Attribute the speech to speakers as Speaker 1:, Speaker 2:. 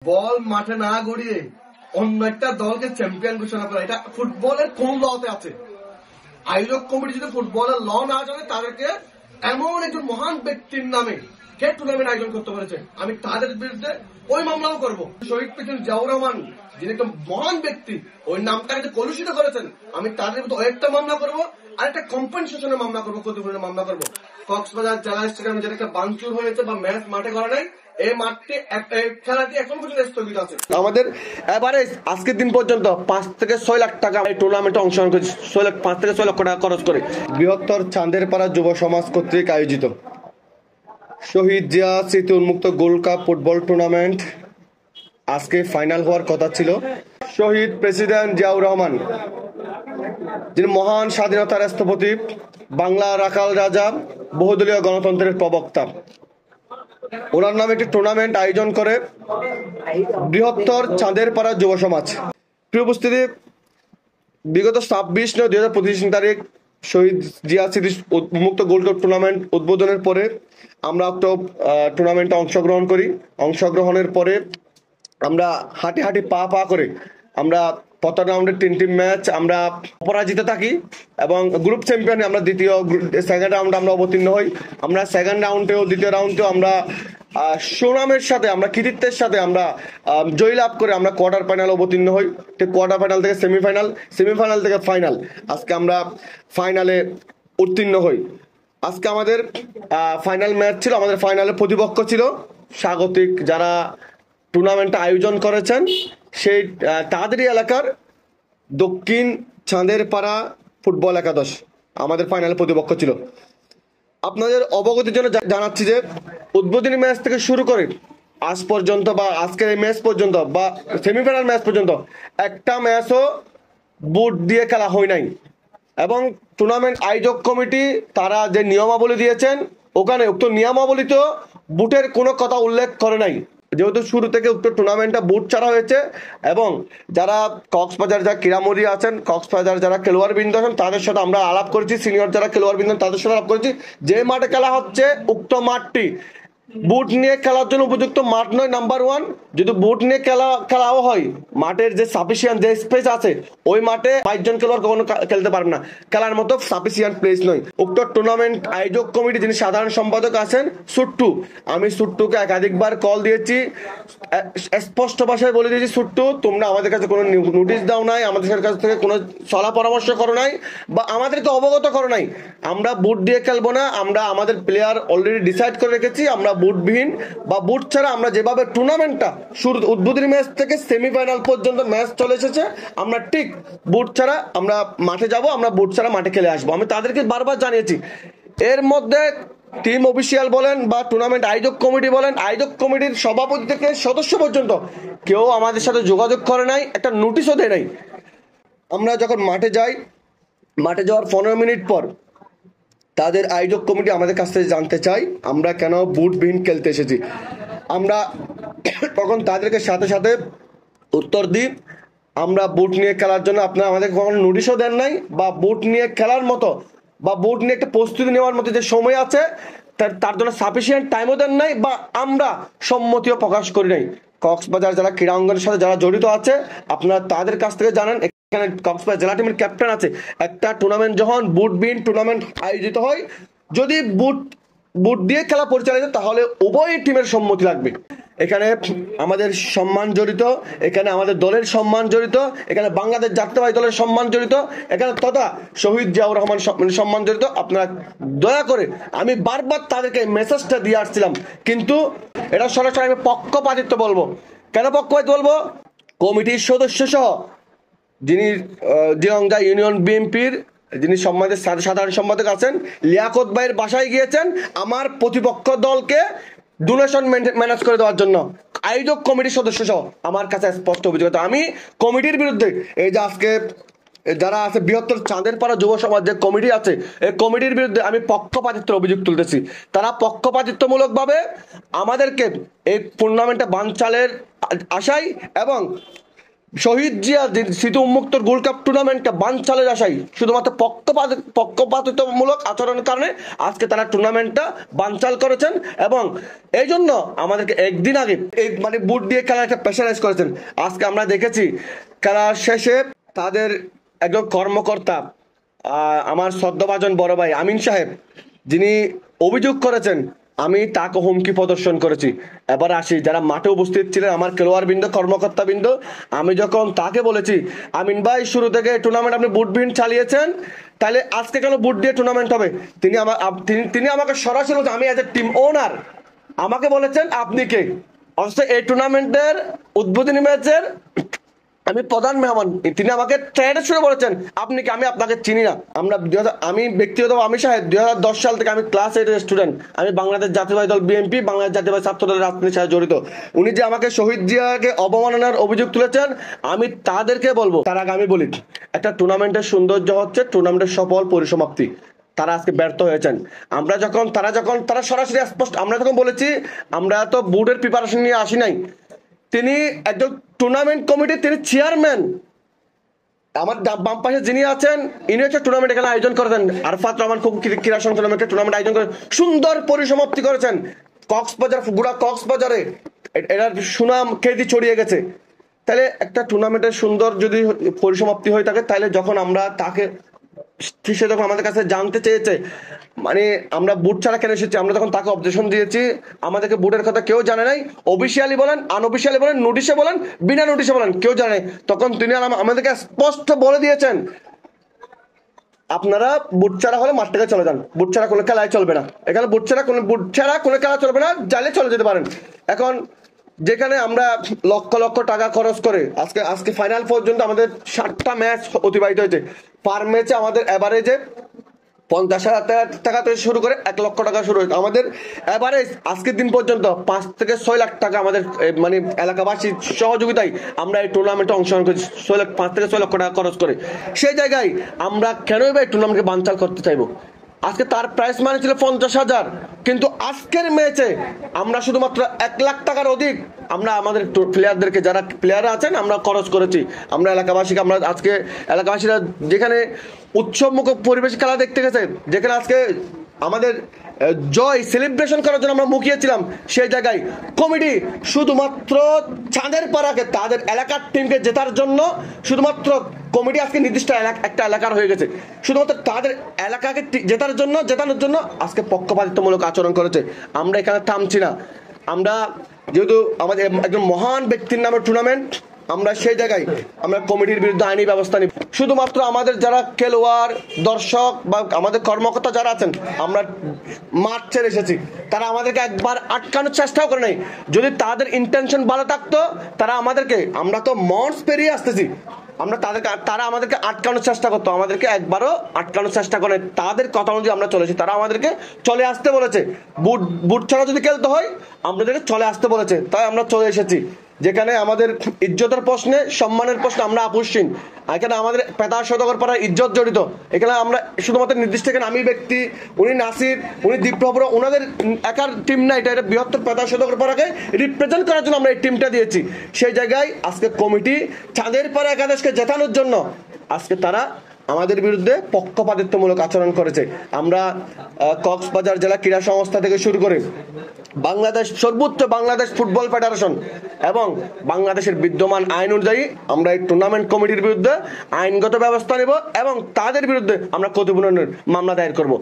Speaker 1: বল মাঠে না গড়িয়ে অন্য একটা দলকে চ্যাম্পিয়ন ঘোষণা করা, এটা ফুটবলের কোন লতে আছে? আয়োজক কমিটি যদি ফুটবলের ল না জানে, তাদেরকে এমন একজন মহান ব্যক্তির নামে কে টুর্নামেন্ট আয়োজন করতে পেরেছে, আমি তাদের বিরুদ্ধে ওই মামলাও করবো। শহীদ প্রেসিডেন্ট জিয়াউর রহমান, যিনি একটা মহান ব্যক্তি, ওই নামটাকে কলুষিত করেছেন, আমি তাদের বিরুদ্ধে একটা মামলা করবো, আর একটা কম্পেনসেশনের মামলা করবো, ক্ষতিপূরণের মামলা করবো। কক্সবাজার জেলা স্টেডিয়ামে যেটা একটা ভাঙচুর হয়েছে বা ম্যাচ মাঠে করা নাই, এই মাঠটি খেলাটি এখন পর্যন্ত স্থগিত আছে। আমাদের এবারে আজকের দিন পর্যন্ত 5 থেকে 6 লাখ টাকা এই টুর্নামেন্টে অংশগ্রহণ করেছে, 5 থেকে 6 লক্ষ টাকা খরচ করে। বৃহত্তর চাঁদেরপাড়া যুব সমাজ কর্তৃক আয়োজিত শহীদ জিয়া স্মৃতি উন্মুক্ত গোল্ড কাপ ফুটবল টুর্নামেন্ট আজকে ফাইনাল হওয়ার কথা ছিল। শহীদ প্রেসিডেন্ট জিয়াউর রহমান, যিনি মহান স্বাধীনতার স্থপতি, বাংলা রাখাল রাজা, বহুদলীয় গণতন্ত্রের প্রবক্তা, ওনার নামে একটি টুর্নামেন্ট আয়োজন করে বৃহত্তর চাঁদেরপাড়া যুব সমাজ। প্রিয় উপস্থিতি, বিগত 26/9/2025 তারিখ শহীদ জিয়া স্মৃতি উন্মুক্ত গোল্ড কাপ টুর্নামেন্ট উদ্বোধনের পরে আমরা টুর্নামেন্টে অংশগ্রহণ করি। অংশগ্রহণের পরে আমরা হাঁটি হাঁটি পা করে আমরা প্রথম রাউন্ডের 3টি ম্যাচ আমরা অপরাজিত থাকি এবং গ্রুপ চ্যাম্পিয়নে আমরা সেকেন্ড রাউন্ডে আমরা অবতীর্ণ হই। আমরা সেকেন্ড রাউন্ডেও দ্বিতীয় রাউন্ডেও আমরা সুনামের সাথে, আমরা কৃতিত্বের সাথে আমরা জয়লাভ করে আমরা কোয়ার্টার ফাইনাল অবতীর্ণ হই। ঠিক কোয়ার্টার ফাইনাল থেকে সেমিফাইনাল থেকে ফাইনাল, আজকে আমরা ফাইনালে উত্তীর্ণ হই। আজকে আমাদের ফাইনাল ম্যাচ ছিল, আমাদের ফাইনালে প্রতিপক্ষ ছিল স্বাগতিক যারা টুর্নামেন্ট আয়োজন করেছেন, সেই তাদেরই এলাকার দক্ষিণ চাঁদেরপাড়া ফুটবল একাদশ আমাদের ফাইনালে প্রতিপক্ষ ছিল। আপনাদের অবগতির জন্য জানাচ্ছি যে উদ্বোধনী ম্যাচ থেকে শুরু করে আজ পর্যন্ত বা আজকের এই ম্যাচ পর্যন্ত বা সেমিফাইনাল ম্যাচ পর্যন্ত একটা ম্যাচও বুট দিয়ে খেলা হয় নাই। এবং টুর্নামেন্ট আয়োজক কমিটি তারা যে নিয়মাবলী দিয়েছেন, ওখানে উক্ত নিয়মাবলীতেও বুটের কোনো কথা উল্লেখ করে নাই, যেহেতু শুরু থেকে উক্ত টুর্নামেন্টটা বুট ছাড়া হয়েছে। এবং যারা কক্সবাজার যারা ক্রীড়ামোদী আছেন, কক্সবাজার যারা খেলোয়াড়বৃন্দ আছেন, তাদের সাথে আমরা আলাপ করেছি, সিনিয়র যারা খেলোয়াড়বৃন্দ তাদের সাথে আলাপ করেছি, যে মাঠে খেলা হচ্ছে উক্ত মাঠটি বুট নিয়ে খেলার জন্য উপযুক্ত মাঠ নয়, নাম্বার 1। যদি বুট নিয়ে খেলাও হয়, মাঠের যে সাফিসিয়েন্ট যে স্পেস আছে, ওই মাঠে 5 জন খেলোয়াড় কখনো খেলতে পারবে না, খেলার মতো সাফিসিয়েন্ট প্লেস নয়। উক্ত টুর্নামেন্ট আয়োজক কমিটি যিনি সাধারণ সম্পাদক আছেন সুট্টু, আমি সুট্টুকে একাধিকবার কল দিয়েছি, স্পষ্ট ভাষায় বলে দিয়েছি, সুট্টু তোমরা আমাদের কাছে কোনো নোটিশ দাও নাই, আমাদের কাছ থেকে কোনো সলা পরামর্শ করো নাই বা আমাদেরকে অবগত করো নাই, আমরা বুট দিয়ে খেলবো না। আমরা আমাদের প্লেয়ার অলরেডি ডিসাইড করে রেখেছি, আমরা বুটবিহীন বা বুট ছাড়া, আমরা যেভাবে টুর্নামেন্টটা শুরু উদ্বোধনী ম্যাচ থেকে সেমিফাইনাল পর্যন্ত ম্যাচ চলে এসেছে, আমরা ঠিক বুট ছাড়া আমরা মাঠে যাব, আমরা বুট ছাড়া মাঠে খেলে আসবো। আমি তাদেরকে বারবার জানিয়েছি। এর মধ্যে টিম অফিসিয়াল বলেন বা টুর্নামেন্ট আয়োজক কমিটি বলেন, আয়োজক কমিটির সভাপতি থেকে সদস্য পর্যন্ত কেউ আমাদের সাথে যোগাযোগ করে নাই, একটা নোটিশও দেয় নাই। আমরা যখন মাঠে যাই, মাঠে যাওয়ার 15 মিনিট পর তাদের আয়োজক কমিটি আমাদের কাছ থেকে জানতে চাই আমরা কেন বুটবিহীন খেলতে এসেছি। আমরা তখন তাদেরকে সাথে সাথে উত্তর দিই, আমরা বুট নিয়ে খেলার জন্য আপনারা আমাদের কখনো নোটিশও দেন নাই, বা বুট নিয়ে খেলার মতো বা বুট নিয়ে একটা প্রস্তুতি নেওয়ার মতো যে সময় আছে তার জন্য সাফিসিয়েন্ট টাইমও দেন নাই, বা আমরা সম্মতিও প্রকাশ করি নাই। কক্সবাজার যারা ক্রীড়া অঙ্গনের সাথে যারা জড়িত আছে, আপনারা তাদের কাছ থেকে জানেন, এখানে কক্সবাজার জেলা টিমের ক্যাপ্টেন আছে। একটা টুর্নামেন্ট যখন বুটবিহীন টুর্নামেন্ট আয়োজিত হয়, যদি বুট দিয়ে খেলা পরিচালিত, তাহলে উভয় টিমের সম্মতি লাগবে। এখানে আমাদের সম্মান জড়িত, এখানে আমাদের দলের সম্মান জড়িত, এখানে বাংলাদেশ জাতীয়তাবাদী দলের সম্মান জড়িত, এখানে তথা শহীদ জিয়াউর রহমান সম্মান জড়িত। আপনারা দয়া করে, আমি বারবার তাদেরকে মেসেজটা দিয়ে আসছিলাম, কিন্তু এটা সরাসরি আমি পক্ষপাতিত্ব বলবো। কেন পক্ষপাতিত্ব বলবো? কমিটির সদস্য সহ যিনি জিরংজা ইউনিয়ন বিএনপির যিনি সাধারণ সম্পাদক আছেন, লিয়াকত ভাইয়ের বাসায় গিয়েছেন আমার প্রতিপক্ষ দলকে ডোনেশন ম্যানেজ করে দেওয়ার জন্য। আয়োজক কমিটির সদস্য সহ আমার কাছে স্পষ্ট অভিযোগ। আমি কমিটির বিরুদ্ধে, এই যে আজকে যারা আছে বৃহত্তর চাঁদেরপাড়া যুব সমাজ যে কমিটি আছে, এই কমিটির বিরুদ্ধে আমি পক্ষপাতিত্বের অভিযোগ তুলতেছি। তারা পক্ষপাতিত্বমূলকভাবে আমাদেরকে এই টুর্নামেন্টে বানচালের আশায় এবং
Speaker 2: শহীদ জিয়া স্মৃতি উন্মুক্ত গোল্ড কাপ টুর্নামেন্টটা বানচালের আশায় শুধুমাত্র পক্ষপাতিত্বমূলক আচরণের কারণে আজকে তারা টুর্নামেন্টটা বানচাল করেছেন, এবং এই জন্য আমাদেরকে একদিন আগে এই মানে বুট দিয়ে খেলা একটা প্রেশারাইজ করেছেন। আজকে আমরা দেখেছি খেলার শেষে তাদের একজন কর্মকর্তা, আমার শ্রদ্ধাভাজন বড় ভাই আমিন সাহেব, যিনি অভিযোগ করেছেন আমি তাকে হুমকি প্রদর্শন করেছি। এবার আসি যারা মাঠে উপস্থিত ছিলেন আমার খেলোয়াড় বৃন্দ, কর্মকর্তা বৃন্দ, আমি যখন তাকে বলেছি আমিন ভাই শুরু থেকে টুর্নামেন্ট আপনি বুটবিহীন চালিয়েছেন, তাহলে আজকে কেন বুট দিয়ে টুর্নামেন্ট হবে? তিনি আমাকে সরাসরি বলছেন আমি এজ এ টিম ওনার, আমাকে বলেছেন আপনি কে? অথচ এই টুর্নামেন্টের উদ্বোধনী ম্যাচের আমি প্রধান মেহমান, তিনি আমাকে ট্রেডে শুরু বলেছেন আপনি কি, আমি আপনাকে চিনি না। আমি ব্যক্তিগত আমি সাহেব 2010 সাল থেকে আমি ক্লাস 8 স্টুডেন্ট, আমি বাংলাদেশ জাতীয়বাদী দল বিএনপি, বাংলাদেশ জাতীয়বাদী ছাত্র দলের রাজনীতির সাথে জড়িত। উনি যে আমাকে শহীদ জিয়াকে অবমাননার অভিযোগ তুলেছেন, আমি তাদেরকে বলবো, তার আগে আমি বলি একটা টুর্নামেন্টের সৌন্দর্য হচ্ছে টুর্নামেন্টের সফল পরিসমাপ্তি। তারা আজকে ব্যর্থ হয়েছেন। তারা সরাসরি স্পষ্ট, আমরা যখন বলেছি আমরা তো বুটের প্রিপারেশন নিয়ে আসি নাই, তিনি একজন টুর্নামেন্ট কমিটির তিনি চেয়ারম্যান, আমার বাম পাশে যিনি আছেন ইনি হচ্ছে টুর্নামেন্ট এখানে আয়োজন করেছেন আরফাত রহমান ক্রীড়া সংগঠন টুর্নামেন্ট আয়োজন করে সুন্দর পরিসমাপ্তি করেছেন কক্সবাজার, গুড়া কক্সবাজারে এটার সুনাম খ্যাতি ছড়িয়ে গেছে। তাহলে একটা টুর্নামেন্টের সুন্দর যদি পরিসমাপ্তি হয়ে থাকে, তাহলে যখন আমরা তাকে সে যখন আমাদের কাছে জানতে চেয়েছে মানে আমরা বুট ছাড়া কেন এসেছি, আমরা যখন তাকে অবজেকশন দিয়েছি আমাদেরকে বুটের কথা কেউ জানে নাই, অফিসিয়ালি বলেন আনঅফিসিয়ালি বলেন নোটিশে বলেন বিনা নোটিশে বলেন কেউ জানে নাই, তখন তিনি আমাদেরকে স্পষ্ট বলে দিয়েছেন আপনারা বুট ছাড়া হলে মাঠ থেকে চলে যান, বুট ছাড়া কোনো খেলায় চলবে না, এখানে বুট ছাড়া কোনো খেলা চলবে না, চাইলে চলে যেতে পারেন। এখন যেখানে আমরা লক্ষ লক্ষ টাকা খরচ করে আজকে ফাইনাল পর্যন্ত আমাদের 7টা ম্যাচ অতিবাহিত হয়েছে, পার ম্যাচে আমাদের এভারেজে 50,000 টাকা থেকে শুরু করে 1 লক্ষ টাকা শুরু হয়েছে আমাদের এভারেজ আজকের দিন পর্যন্ত 5 থেকে 6 লাখ টাকা আমাদের মানে এলাকাবাসীর সহযোগিতায় আমরা এই টুর্নামেন্টে অংশগ্রহণ করেছি 5 থেকে 6 লক্ষ টাকা খরচ করে। সেই জায়গায় আমরা কেনই বা এই টুর্নামেন্টকে বানচাল করতে চাইবো? আজকে তার প্রাইস মানি ছিল 50,000, কিন্তু আজকের ম্যাচে আমরা শুধুমাত্র 1 লাখ টাকার অধিক আমরা আমাদের প্লেয়ারদেরকে, যারা প্লেয়াররা আছেন আমরা খরচ করেছি। আমরা এলাকাবাসীকে, আমরা আজকে এলাকাবাসীরা যেখানে উৎসবমুখ পরিবেশ খেলা দেখতে গেছে, যেখানে আজকে আমাদের জয় সেলিব্রেশন করার জন্য আমরা মুখিয়েছিলাম, সেই জায়গায় কমিটি শুধুমাত্র চাঁদের পাড়াকে তাদের এলাকার টিমকে জেতার জন্য শুধুমাত্র কমিটি আজকে নির্দিষ্ট একটা এলাকার হয়ে গেছে, শুধুমাত্র তাদের এলাকাকে জেতানোর জন্য আজকে পক্ষপাতিত্বমূলক আচরণ করেছে। আমরা এখানে থামছি না, আমরা যেহেতু আমাদের একজন মহান ব্যক্তির নামে টুর্নামেন্ট, আমরা সেই জায়গায় আমরা কমিটির বিরুদ্ধে আইনি ব্যবস্থা নিব। শুধুমাত্র আমাদের যারা খেলোয়াড়, দর্শক বা আমাদের কর্মকর্তা যারা আছেন, আমরা মাঠ ছেড়ে এসেছি, তারা আমাদেরকে একবার আটকানোর চেষ্টাও করে নাই। যদি তাদের ইন্টেনশন ভালো থাকতো তারা আমাদেরকে, আমরা তো মঞ্চ পেরিয়ে আসতেছি, তারা আমাদেরকে আটকানোর চেষ্টা করতো, আমাদেরকে একবারও আটকানোর চেষ্টা করে তাদের কথা অনুযায়ী আমরা চলেছি। তারা আমাদেরকে চলে আসতে বলেছে, বুট ছাড়া যদি খেলতে হয় আমাদেরকে চলে আসতে বলেছে, তাই আমরা চলে এসেছি। যেখানে আমাদের ইজ্জতের প্রশ্নে, সম্মানের প্রশ্নে আমরা আপোষহীন। এখানে আমাদের পেতা সদগর পাড়ার ইজ্জত জড়িত। এখানে আমরা শুধুমাত্র নির্দিষ্ট, এখানে আমি ব্যক্তি, উনি নাসির, উনি দীপ্রভর, ওনাদের একার টিম না, এটা বৃহত্তর পেতা সদগর পাড়াকে রিপ্রেজেন্ট করার জন্য আমরা এই টিমটা দিয়েছি। সেই জায়গায় আজকে কমিটি চাঁদের পাড়া একাদশকে জেতানোর জন্য আজকে তারা আমাদের বিরুদ্ধে পক্ষপাতিত্বমূলক আচরণ করেছে। আমরা কক্সবাজার জেলা ক্রীড়া সংস্থা থেকে শুরু করে সর্বোচ্চ বাংলাদেশ ফুটবল ফেডারেশন এবং বাংলাদেশের বিদ্যমান আইন অনুযায়ী আমরা এই টুর্নামেন্ট কমিটির বিরুদ্ধে আইনগত ব্যবস্থা নেব এবং তাদের বিরুদ্ধে আমরা ক্ষতিপূরণের মামলা দায়ের করব।